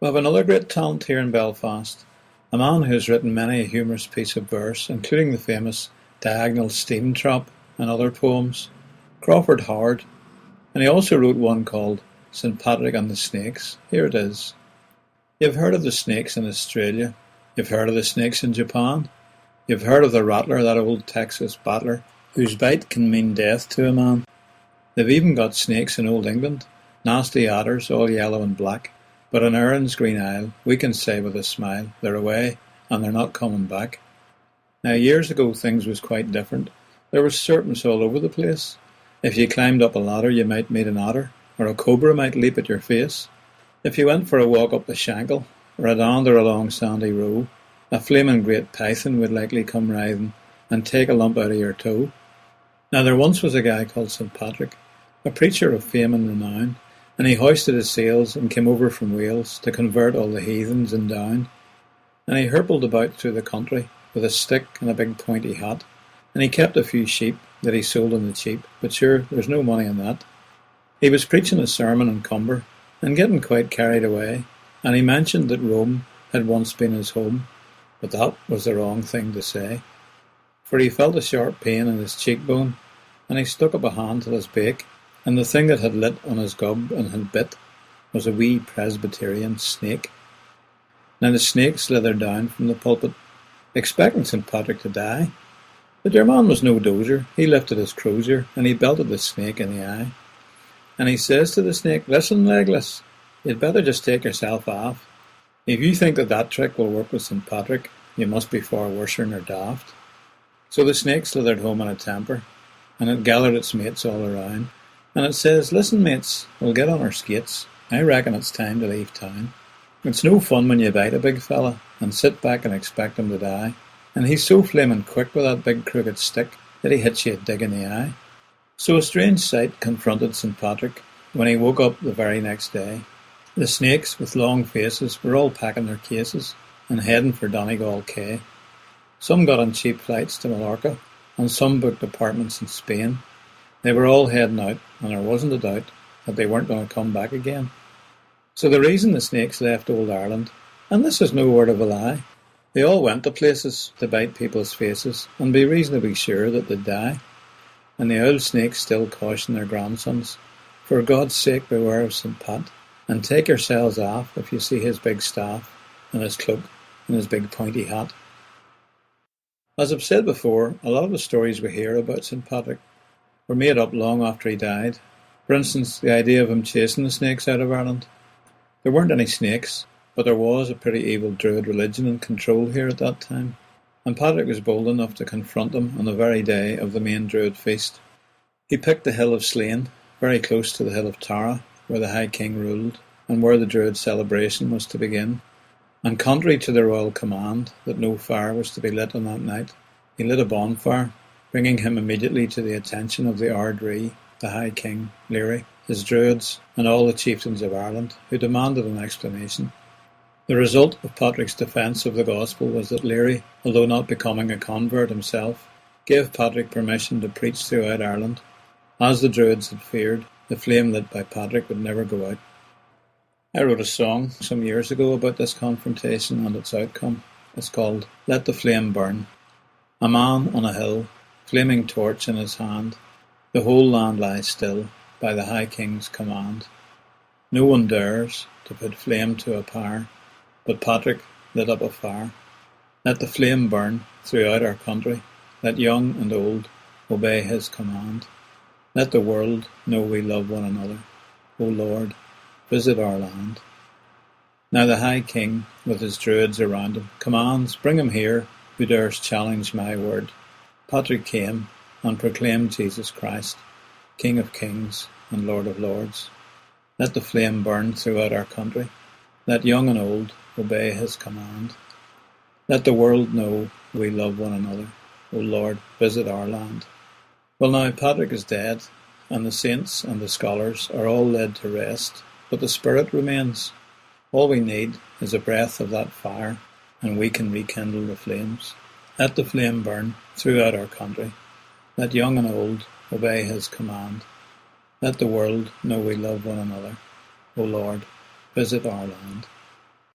We have another great talent here in Belfast, a man who has written many a humorous piece of verse, including the famous Diagonal Steam Trap and other poems, Crawford Howard, and he also wrote one called St. Patrick and the Snakes. Here it is. You've heard of the snakes in Australia. You've heard of the snakes in Japan. You've heard of the rattler, that old Texas battler, whose bite can mean death to a man. They've even got snakes in old England, nasty adders, all yellow and black. But in Erin's Green Isle, we can say with a smile, they're away, and they're not coming back. Now, years ago things was quite different. There was serpents all over the place. If you climbed up a ladder, you might meet an adder, or a cobra might leap at your face. If you went for a walk up the Shankill, or a dander along Sandy Row, a flaming great python would likely come writhing and take a lump out of your toe. Now, there once was a guy called St. Patrick, a preacher of fame and renown, and he hoisted his sails and came over from Wales to convert all the heathens in Down. And he hirpled about through the country with a stick and a big pointy hat, and he kept a few sheep that he sold on the cheap, but sure, there's no money in that. He was preaching a sermon in Cumber, and getting quite carried away, and he mentioned that Rome had once been his home, but that was the wrong thing to say, for he felt a sharp pain in his cheekbone, and he stuck up a hand to his bake, and the thing that had lit on his gob and had bit was a wee Presbyterian snake. Now the snake slithered down from the pulpit, expecting St. Patrick to die, but your man was no dozer. He lifted his crozier, and he belted the snake in the eye. And he says to the snake, "Listen, legless, you'd better just take yourself off. If you think that trick will work with St. Patrick, you must be far worser nor daft." So the snake slithered home in a temper, and it gathered its mates all around, and it says, "Listen, mates, we'll get on our skates. I reckon it's time to leave town. It's no fun when you bite a big fella and sit back and expect him to die. And he's so flaming quick with that big crooked stick that he hits you a dig in the eye." So a strange sight confronted St. Patrick when he woke up the very next day. The snakes with long faces were all packing their cases and heading for Donegal Quay. Some got on cheap flights to Mallorca, and some booked apartments in Spain. They were all heading out, and there wasn't a doubt that they weren't going to come back again. So the reason the snakes left old Ireland, and this is no word of a lie, they all went to places to bite people's faces and be reasonably sure that they'd die. And the old snakes still caution their grandsons, "For God's sake beware of St. Pat, and take yourselves off if you see his big staff and his cloak and his big pointy hat." As I've said before, a lot of the stories we hear about St. Patrick were made up long after he died. For instance, the idea of him chasing the snakes out of Ireland. There weren't any snakes, but there was a pretty evil druid religion in control here at that time, and Patrick was bold enough to confront them on the very day of the main druid feast. He picked the hill of Slane, very close to the hill of Tara, where the High King ruled, and where the druid celebration was to begin. And contrary to the royal command that no fire was to be lit on that night, he lit a bonfire, bringing him immediately to the attention of the Ard Rí, the High King, Leary, his druids, and all the chieftains of Ireland, who demanded an explanation. The result of Patrick's defence of the gospel was that Leary, although not becoming a convert himself, gave Patrick permission to preach throughout Ireland. As the druids had feared, the flame lit by Patrick would never go out. I wrote a song some years ago about this confrontation and its outcome. It's called "Let the Flame Burn." A man on a hill, flaming torch in his hand, the whole land lies still by the High King's command. No one dares to put flame to a pyre, but Patrick lit up a fire. Let the flame burn throughout our country. Let young and old obey his command. Let the world know we love one another. O Lord, visit our land. Now the High King, with his druids around him, commands, "Bring him here, who dares challenge my word." Patrick came and proclaimed Jesus Christ, King of kings and Lord of lords. Let the flame burn throughout our country. Let young and old obey his command. Let the world know we love one another. O Lord, visit our land. Well, now Patrick is dead, and the saints and the scholars are all led to rest, but the spirit remains. All we need is a breath of that fire, and we can rekindle the flames. Let the flame burn throughout our country. Let young and old obey his command. Let the world know we love one another. O Lord, visit our land.